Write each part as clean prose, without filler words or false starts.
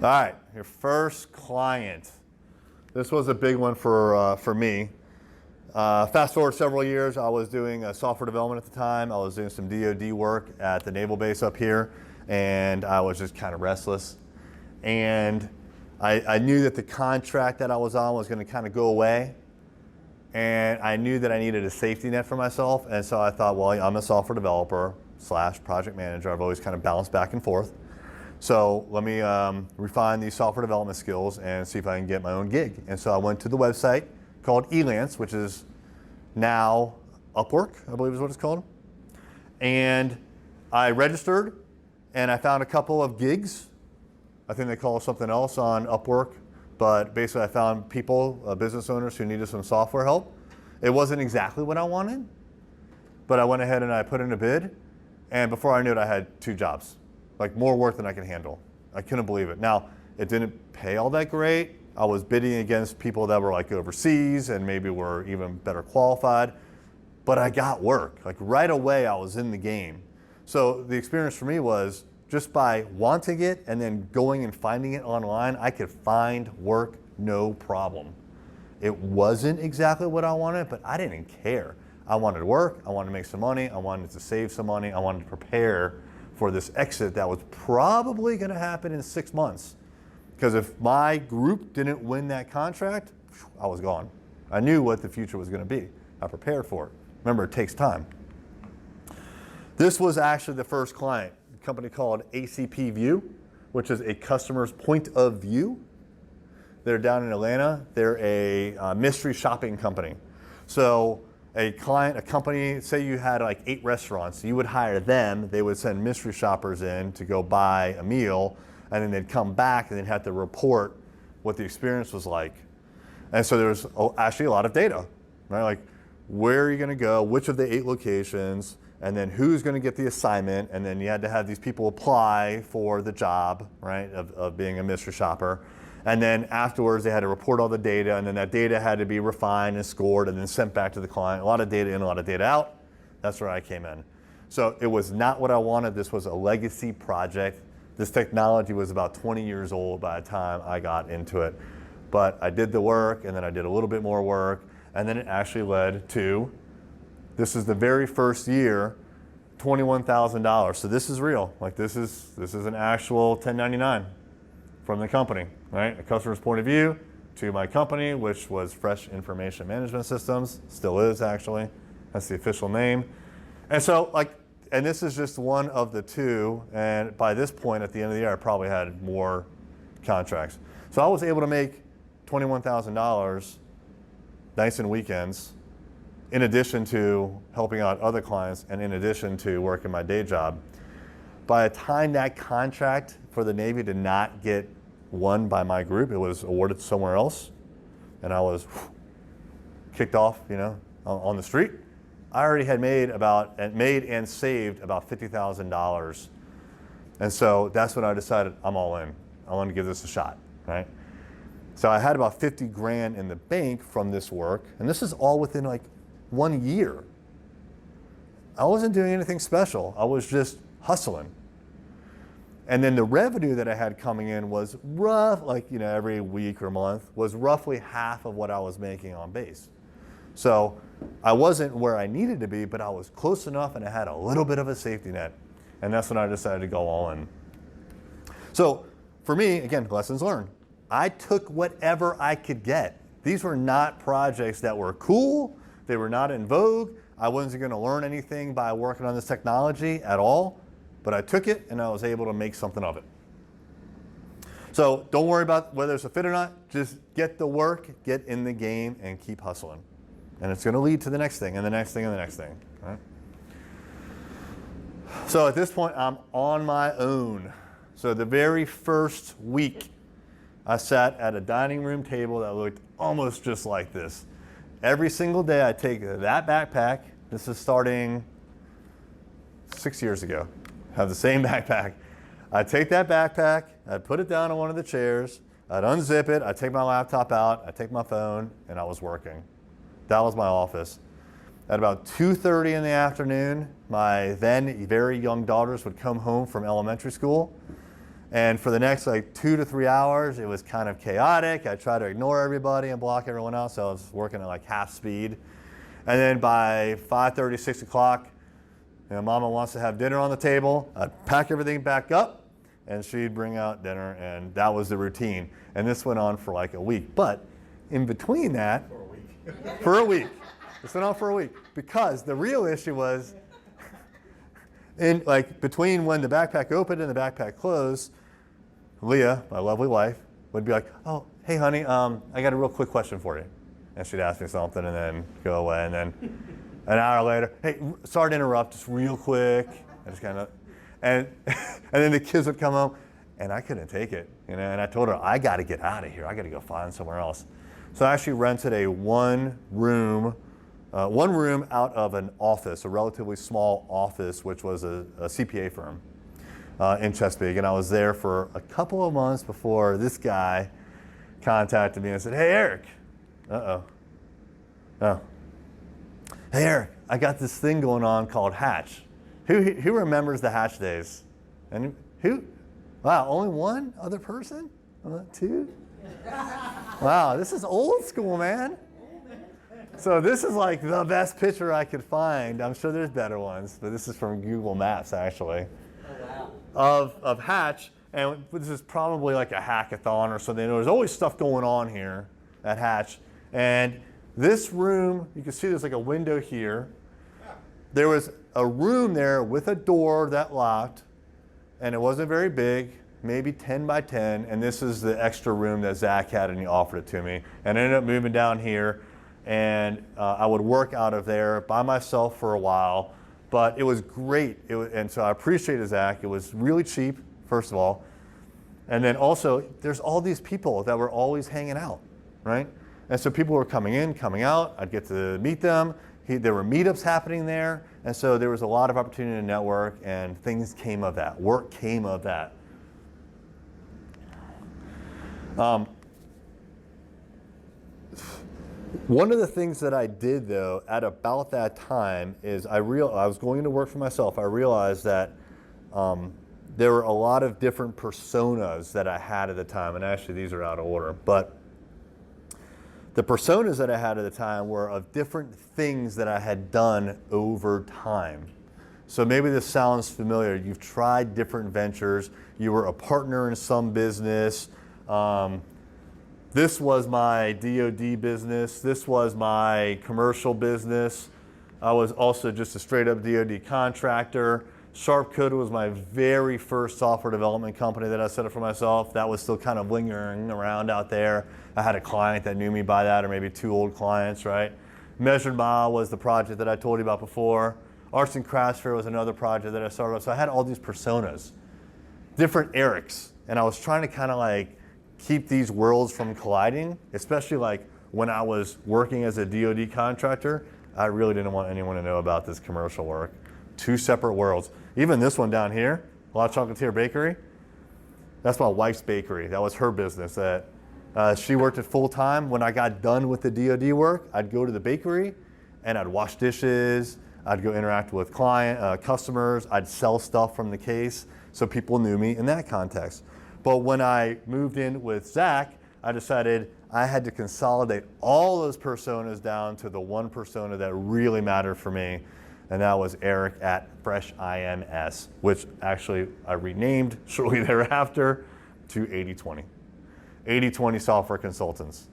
All right, your first client. This was a big one for me. Fast forward several years, I was doing software development at the time. I was doing some DoD work at the naval base up here, and I was just kind of restless. And I knew that the contract that I was on was going to kind of go away, and I knew that I needed a safety net for myself. And so I thought, well, I'm a software developer / project manager. I've always kind of bounced back and forth. So let me refine these software development skills and see if I can get my own gig. And so I went to the website called Elance, which is now Upwork, I believe is what it's called. And I registered and I found a couple of gigs. I think they call it something else on Upwork, but basically I found people, business owners who needed some software help. It wasn't exactly what I wanted, but I went ahead and I put in a bid, and before I knew it, I had 2 jobs. Like more work than I could handle. I couldn't believe it. Now, it didn't pay all that great. I was bidding against people that were like overseas and maybe were even better qualified, but I got work. Like right away, I was in the game. So the experience for me was just by wanting it and then going and finding it online, I could find work no problem. It wasn't exactly what I wanted, but I didn't care. I wanted to work, I wanted to make some money, I wanted to save some money, I wanted to prepare for this exit that was probably going to happen in 6 months. Because if my group didn't win that contract, I was gone. I knew what the future was going to be. I prepared for it. Remember, it takes time. This was actually the first client, a company called ACP View, which is a customer's point of view. They're down in Atlanta. They're a mystery shopping company. So a company, say you had like 8 restaurants, you would hire them, they would send mystery shoppers in to go buy a meal, and then they'd come back and they'd have to report what the experience was like. And so there's actually a lot of data, right? Like where are you gonna go, which of the 8 locations, and then who's gonna get the assignment, and then you had to have these people apply for the job, right, of being a mystery shopper. And then afterwards, they had to report all the data, and then that data had to be refined and scored and then sent back to the client. A lot of data in, a lot of data out. That's where I came in. So it was not what I wanted. This was a legacy project. This technology was about 20 years old by the time I got into it. But I did the work, and then I did a little bit more work, and then it actually led to, this is the very first year, $21,000. So this is real. Like this is an actual 1099 from the company, right? A customer's point of view to my company, which was Fresh Information Management Systems, still is actually. That's the official name. And so and this is just one of the 2. And by this point at the end of the year, I probably had more contracts. So I was able to make $21,000 nights and weekends, in addition to helping out other clients and in addition to working my day job. By the time that contract for the Navy did not get won by my group, it was awarded somewhere else, and I was kicked off, on the street. I already had made and saved about $50,000, and so that's when I decided I'm all in. I want to give this a shot, right? So I had about 50 grand in the bank from this work, and this is all within like 1 year. I wasn't doing anything special. I was just hustling. And then the revenue that I had coming in was every week or month was roughly half of what I was making on base. So I wasn't where I needed to be, but I was close enough and I had a little bit of a safety net. And that's when I decided to go all in. So for me, again, lessons learned. I took whatever I could get. These were not projects that were cool. They were not in vogue. I wasn't going to learn anything by working on this technology at all, but I took it and I was able to make something of it. So don't worry about whether it's a fit or not. Just get the work, get in the game, and keep hustling. And it's going to lead to the next thing and the next thing and the next thing. Right? So at this point, I'm on my own. So the very first week, I sat at a dining room table that looked almost just like this. Every single day, I take that backpack. This is starting 6 years ago. I have the same backpack. I'd take that backpack, I'd put it down on one of the chairs, I'd unzip it, I'd take my laptop out, I'd take my phone, and I was working. That was my office. At about 2:30 in the afternoon, my then very young daughters would come home from elementary school, And for the next like 2 to 3 hours, it was kind of chaotic. I tried to ignore everybody and block everyone else, so I was working at like half speed. And then by 5:30, 6 o'clock, Mama wants to have dinner on the table. I'd pack everything back up, and she'd bring out dinner, and that was the routine. And this went on for like a week. But in between that, for a week. This went on for a week, because the real issue was between when the backpack opened and the backpack closed, Leah, my lovely wife, would be like, "Oh, hey honey, I got a real quick question for you." And she'd ask me something and then go away. And then an hour later, "Hey, sorry to interrupt, just real quick." I just kind of, and then the kids would come home, and I couldn't take it, And I told her, I got to get out of here. I got to go find somewhere else. So I actually rented a one room out of an office, a relatively small office, which was a CPA firm in Chesapeake. And I was there for a couple of months before this guy contacted me and said, "Hey, Erik." Oh. "Hey, Erik, I got this thing going on called Hatch." Who remembers the Hatch days? And who? Wow, only one other person? Two? Wow, this is old school, man. So this is like the best picture I could find. I'm sure there's better ones, but this is from Google Maps, actually. Oh, wow. Of Hatch, and this is probably like a hackathon or something. There's always stuff going on here at Hatch. And this room, you can see there's like a window here. There was a room there with a door that locked, and it wasn't very big, maybe 10 by 10, and this is the extra room that Zach had, and he offered it to me. And I ended up moving down here, and I would work out of there by myself for a while, but it was great. And so I appreciated Zach. It was really cheap, first of all. And then also, there's all these people that were always hanging out, right? And so people were coming in, coming out. I'd get to meet them. There were meetups happening there. And so there was a lot of opportunity to network, and things came of that. Work came of that. One of the things that I did, though, at about that time is I was going into work for myself. I realized that there were a lot of different personas that I had at the time, and actually these are out of order. But the personas that I had at the time were of different things that I had done over time. So maybe this sounds familiar. You've tried different ventures. You were a partner in some business. This was my DoD business. This was my commercial business. I was also just a straight up DoD contractor. SharpCode was my very first software development company that I set up for myself. That was still kind of lingering around out there. I had a client that knew me by that, or maybe two old clients, right? Measured Mile was the project that I told you about before. Arts and Crafts Fair was another project that I started up. So I had all these personas, different Eriks, and I was trying to kind of like keep these worlds from colliding, especially like when I was working as a DoD contractor. I really didn't want anyone to know about this commercial work. Two separate worlds. Even this one down here, La Chocolatier Bakery, that's my wife's bakery. That was her business. She worked it full time. When I got done with the DoD work, I'd go to the bakery and I'd wash dishes. I'd go interact with customers. I'd sell stuff from the case, so people knew me in that context. But when I moved in with Zach, I decided I had to consolidate all those personas down to the one persona that really mattered for me, and that was Erik at Fresh IMS, which actually I renamed shortly thereafter to 80/20. 80/20 Software Consultants.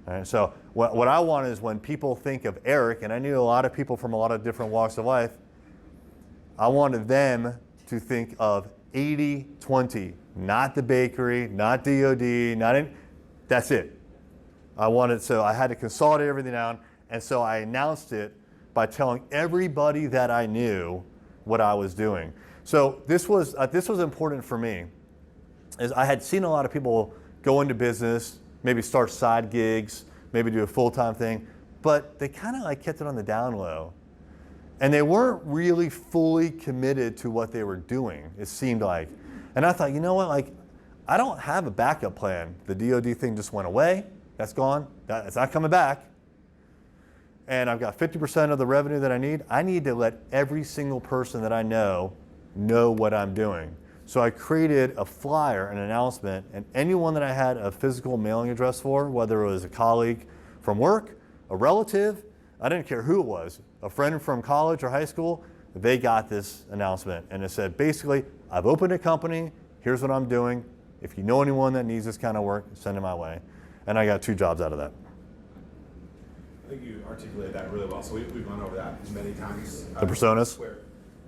All right, so what I want is when people think of Erik, and I knew a lot of people from a lot of different walks of life, I wanted them to think of 80/20, not the bakery, not DoD, that's it. So I had to consolidate everything down, and so I announced it by telling everybody that I knew what I was doing. So this was important for me, is I had seen a lot of people go into business, maybe start side gigs, maybe do a full-time thing, but they kind of like kept it on the down low. And they weren't really fully committed to what they were doing, it seemed like. And I thought, you know what, like, I don't have a backup plan. The DoD thing just went away, that's gone, it's not coming back. And I've got 50% of the revenue that I need to let every single person that I know what I'm doing. So I created a flyer, an announcement, and anyone that I had a physical mailing address for, whether it was a colleague from work, a relative, I didn't care who it was, a friend from college or high school, they got this announcement. And it said, basically, I've opened a company, here's what I'm doing. If you know anyone that needs this kind of work, send it my way. And I got 2 jobs out of that. I think you articulated that really well. So we've gone over that many times. The personas?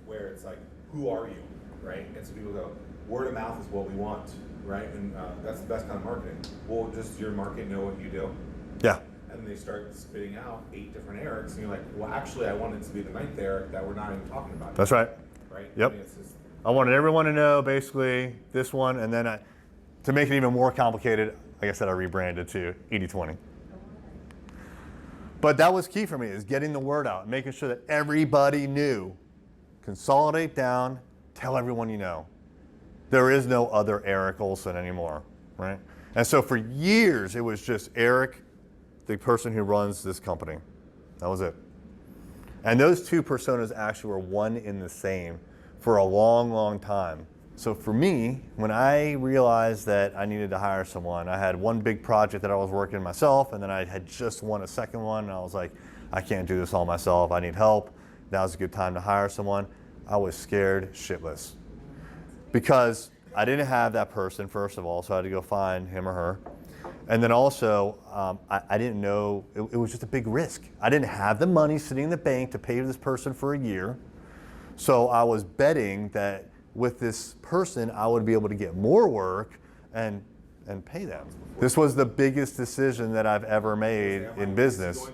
Where it's like, who are you, right? And so people go, word of mouth is what we want, right? And that's the best kind of marketing. Well, just your market know what you do. Yeah. And they start spitting out 8 different Eriks, and you're like, well, actually, I wanted to be the 9th Erik that we're not even talking about. That's right. Right? Yep. I mean, it's just, I wanted everyone to know basically this one, and then to make it even more complicated, like I said, I rebranded to 80/20. But that was key for me, is getting the word out, making sure that everybody knew. Consolidate down, tell everyone you know. There is no other Erik Olson anymore, right? And so for years, it was just Erik, the person who runs this company. That was it. And those 2 personas actually were one in the same for a long, long time. So for me, when I realized that I needed to hire someone, I had one big project that I was working myself, and then I had just won a second one, and I was like, I can't do this all myself, I need help. Now's a good time to hire someone. I was scared shitless. Because I didn't have that person, first of all, so I had to go find him or her. And then also, I didn't know, it was just a big risk. I didn't have the money sitting in the bank to pay this person for a year. So I was betting that with this person, I would be able to get more work and pay them. This was the biggest decision that I've ever made in business.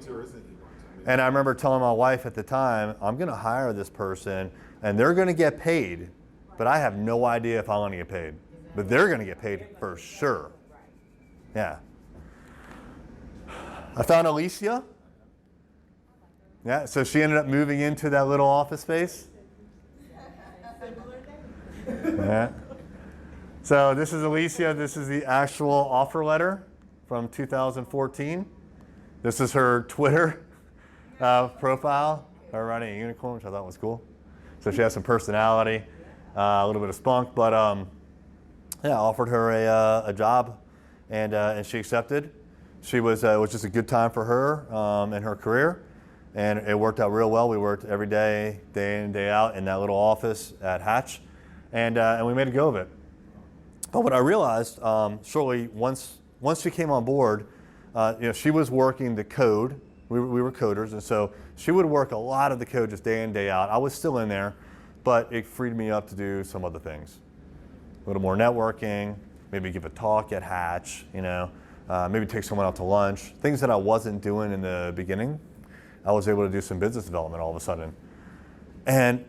And I remember telling my wife at the time, I'm gonna hire this person and they're gonna get paid, but I have no idea if I'm gonna get paid. But they're gonna get paid for sure. Yeah. I found Alicia. Yeah, so she ended up moving into that little office space. Yeah. So this is Alicia. This is the actual offer letter from 2014. This is her Twitter profile, her riding a unicorn, which I thought was cool. So she has some personality, a little bit of spunk, but yeah, I offered her a job, and she accepted. It was just a good time for her in her career, and it worked out real well. We worked every day, day in, day out, in that little office at Hatch, and we made a go of it. But what I realized shortly, once she came on board, she was working the code. We were coders, and so she would work a lot of the code just day in, day out. I was still in there, but it freed me up to do some other things. A little more networking, maybe give a talk at Hatch, maybe take someone out to lunch. Things that I wasn't doing in the beginning, I was able to do some business development all of a sudden. And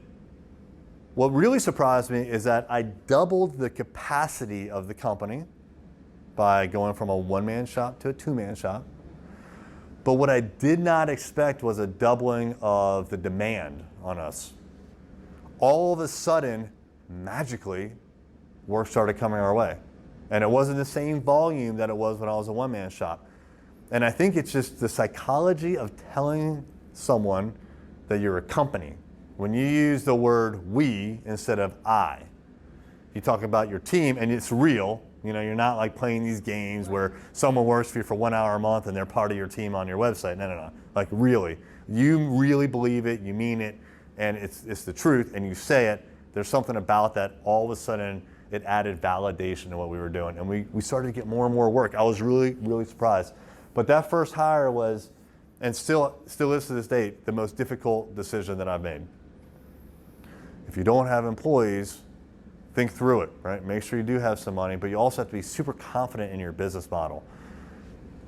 what really surprised me is that I doubled the capacity of the company by going from a one-man shop to a two-man shop. But what I did not expect was a doubling of the demand on us. All of a sudden, magically, work started coming our way. And it wasn't the same volume that it was when I was a one-man shop. And I think it's just the psychology of telling someone that you're a company. When you use the word we instead of I, you talk about your team and it's real. You're not like playing these games where someone works for you for 1 hour a month and they're part of your team on your website. No. Like really, you really believe it, you mean it, and it's the truth, and you say it. There's something about that. All of a sudden, it added validation to what we were doing, and we started to get more and more work. I was really, really surprised. But that first hire was, and still is to this date, the most difficult decision that I've made. If you don't have employees, think through it, right? Make sure you do have some money, but you also have to be super confident in your business model.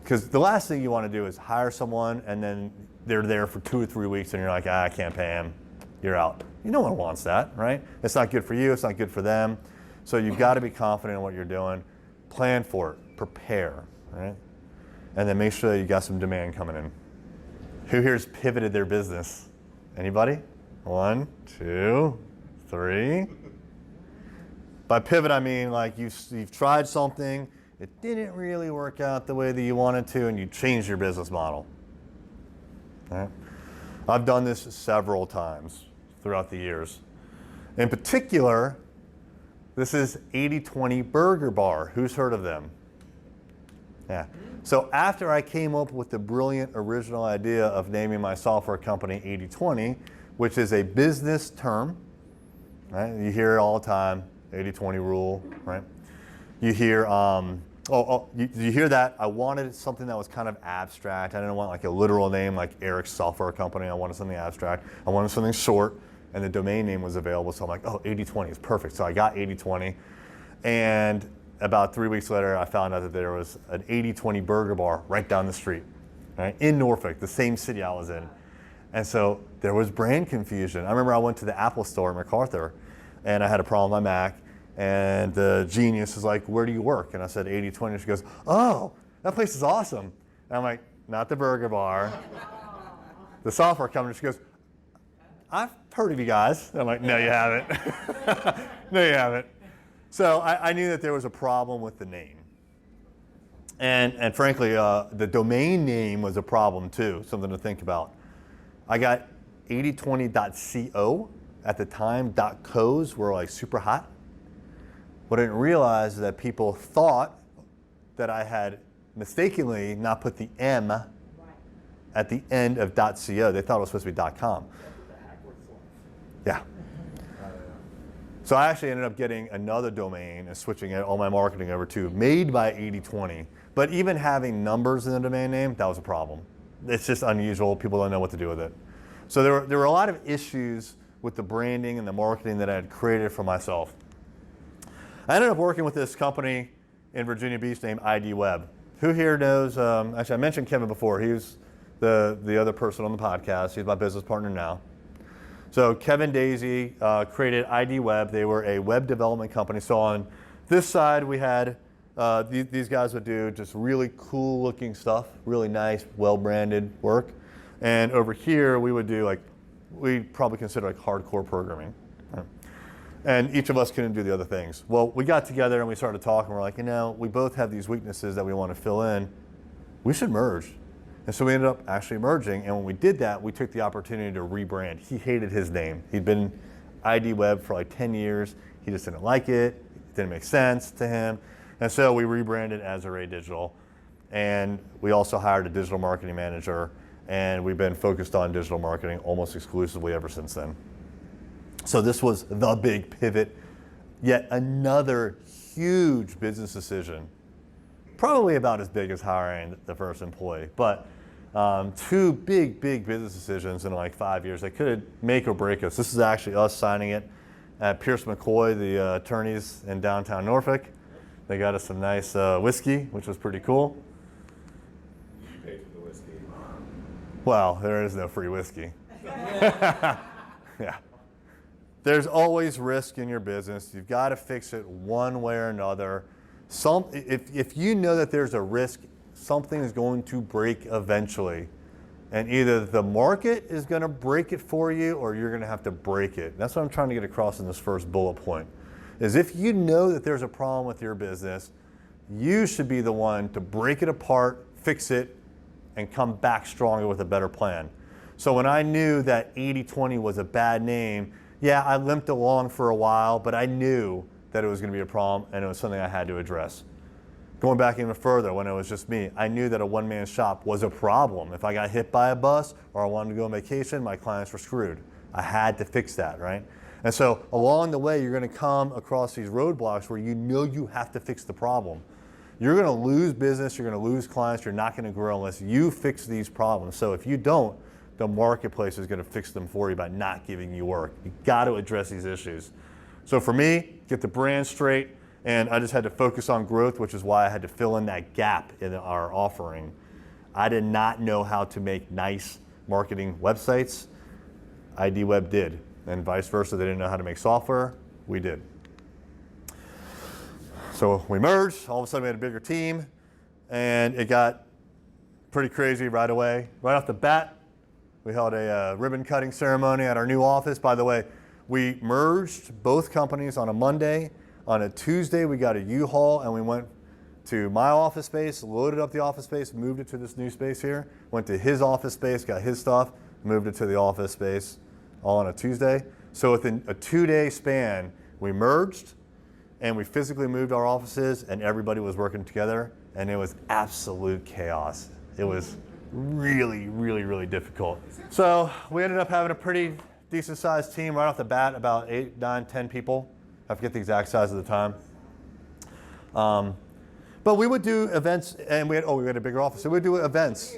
Because the last thing you want to do is hire someone and then they're there for 2 or 3 weeks and you're like, I can't pay them, you're out. No one wants that, right? It's not good for you, it's not good for them. So you've got to be confident in what you're doing, plan for it, prepare, right? And then make sure that you got some demand coming in. Who here's pivoted their business? Anybody? 1, 2, 3. By pivot, I mean like you've tried something, it didn't really work out the way that you wanted to, and you changed your business model. All right? I've done this several times throughout the years. In particular, This is 80/20 Burger Bar. Who's heard of them? Yeah. So after I came up with the brilliant original idea of naming my software company 80/20, which is a business term, right? You hear it all the time, 80/20 rule, right? You hear, you hear that. I wanted something that was kind of abstract. I didn't want like a literal name like Erik's Software Company. I wanted something abstract. I wanted something short, and the domain name was available. So I'm like, oh, 80/20 is perfect. So I got 80/20, and about 3 weeks later, I found out that there was an 80/20 Burger Bar right down the street, right, in Norfolk, the same city I was in. And so there was brand confusion. I remember I went to the Apple store in MacArthur, and I had a problem with my Mac, and the genius was like, where do you work? And I said 80/20. She goes, oh, that place is awesome. And I'm like, not the Burger Bar, the software company. She goes, I've heard of you guys. And I'm like, no, you haven't. No, you haven't. So I knew that there was a problem with the name. And frankly, the domain name was a problem too, something to think about. I got 8020.co at the time. .co's were like super hot. What I didn't realize is that people thought that I had mistakenly not put the M at the end of .co. They thought it was supposed to be .com. Yeah. So I actually ended up getting another domain and switching all my marketing over to made by 80/20. But even having numbers in the domain name, that was a problem. It's just unusual. People don't know what to do with it. So there were a lot of issues with the branding and the marketing that I had created for myself. I ended up working with this company in Virginia Beach named ID Web. Who here knows, actually I mentioned Kevin before. He was the other person on the podcast. He's my business partner now. So Kevin Daisy created ID Web. They were a web development company. So on this side we had, these guys would do just really cool looking stuff, really nice, well-branded work. And over here we would do we probably consider like hardcore programming. Right? And each of us couldn't do the other things. Well, we got together and we started talking. We're like, we both have these weaknesses that we want to fill in. We should merge. And so we ended up actually merging, and when we did that, we took the opportunity to rebrand. He hated his name. He'd been ID Web for like 10 years. He just didn't like it. It didn't make sense to him. And so we rebranded as Array Digital. And we also hired a digital marketing manager, and we've been focused on digital marketing almost exclusively ever since then. So this was the big pivot, yet another huge business decision. Probably about as big as hiring the first employee, but two big business decisions in like 5 years that could make or break us. This is actually us signing it at Pierce McCoy, the attorneys in downtown Norfolk. They got us some nice whiskey, which was pretty cool. You paid for the whiskey. Well, there is no free whiskey. Yeah. There's always risk in your business. You've got to fix it one way or another. If you know that there's a risk, something is going to break eventually. And either the market is going to break it for you or you're going to have to break it. That's what I'm trying to get across in this first bullet point. Is if you know that there's a problem with your business, you should be the one to break it apart, fix it, and come back stronger with a better plan. So when I knew that 80/20 was a bad name, yeah, I limped along for a while, but I knew that it was going to be a problem and it was something I had to address. Going back even further, when it was just me, I knew that a one-man shop was a problem. If I got hit by a bus or I wanted to go on vacation, my clients were screwed. I had to fix that, right? And so along the way, you're going to come across these roadblocks where you know you have to fix the problem. You're going to lose business, you're going to lose clients, you're not going to grow unless you fix these problems. So if you don't, the marketplace is going to fix them for you by not giving you work. You got to address these issues. So for me, get the brand straight, and I just had to focus on growth, which is why I had to fill in that gap in our offering. I did not know how to make nice marketing websites. ID Web did, and vice versa. They didn't know how to make software. We did. So we merged. All of a sudden, we had a bigger team, and it got pretty crazy right away. Right off the bat, we held a ribbon cutting ceremony at our new office. By the way, we merged both companies on a Monday. On a Tuesday, we got a U-Haul and we went to my office space, loaded up the office space, moved it to this new space here, went to his office space, got his stuff, moved it to the office space, all on a Tuesday. So within a 2-day span, we merged, and we physically moved our offices, and everybody was working together, and it was absolute chaos. It was really, really, really difficult. So we ended up having a pretty decent sized team right off the bat, about 8, 9, 10 people. I forget the exact size at the time. But we would do events, and we had a bigger office, so we'd do events.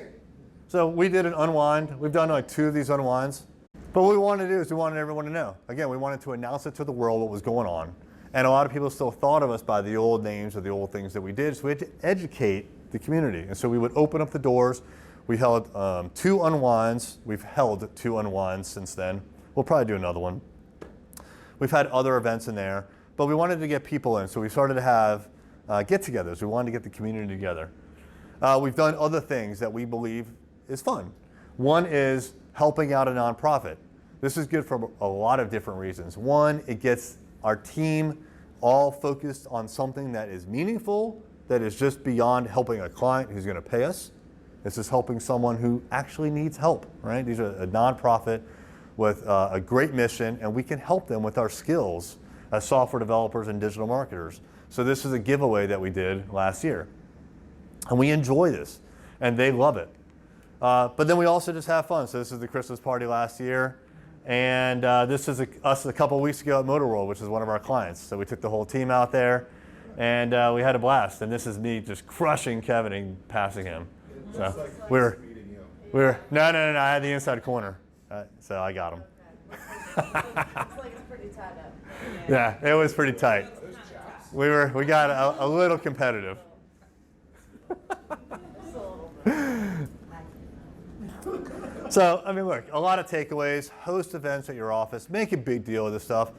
So we did an unwind. We've done like 2 of these unwinds. But what we wanted to do is we wanted everyone to know. Again, we wanted to announce it to the world what was going on. And a lot of people still thought of us by the old names or the old things that we did, so we had to educate the community. And so we would open up the doors. We held 2 unwinds. We've held 2 unwinds since then. We'll probably do another one. We've had other events in there, but we wanted to get people in, so we started to have get-togethers. We wanted to get the community together. We've done other things that we believe is fun. One is helping out a nonprofit. This is good for a lot of different reasons. One, it gets our team all focused on something that is meaningful, that is just beyond helping a client who's going to pay us. This is helping someone who actually needs help, right? These are a nonprofit with a great mission, and we can help them with our skills as software developers and digital marketers. So this is a giveaway that we did last year. And we enjoy this, and they love it. But then we also just have fun. So this is the Christmas party last year, and this is us a couple weeks ago at Motor World, which is one of our clients. So we took the whole team out there, and we had a blast. And this is me just crushing Kevin and passing him. So no, I had the inside corner, so I got him. Looks like it's pretty tied up. Yeah, it was pretty tight. We got a little competitive. So, I mean, look, a lot of takeaways. Host events at your office. Make a big deal of this stuff.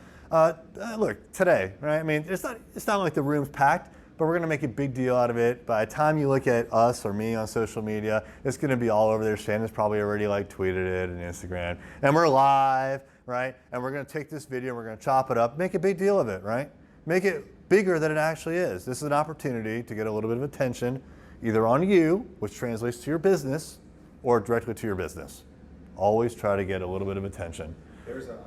Look, today, right? I mean, it's not like the room's packed, but we're going to make a big deal out of it. By the time you look at us or me on social media, it's going to be all over there. Shannon's probably already like tweeted it and Instagram. And we're live, right? And we're going to take this video and we're going to chop it up. Make a big deal of it, right? Make it bigger than it actually is. This is an opportunity to get a little bit of attention, either on you, which translates to your business, or directly to your business. Always try to get a little bit of attention. There's a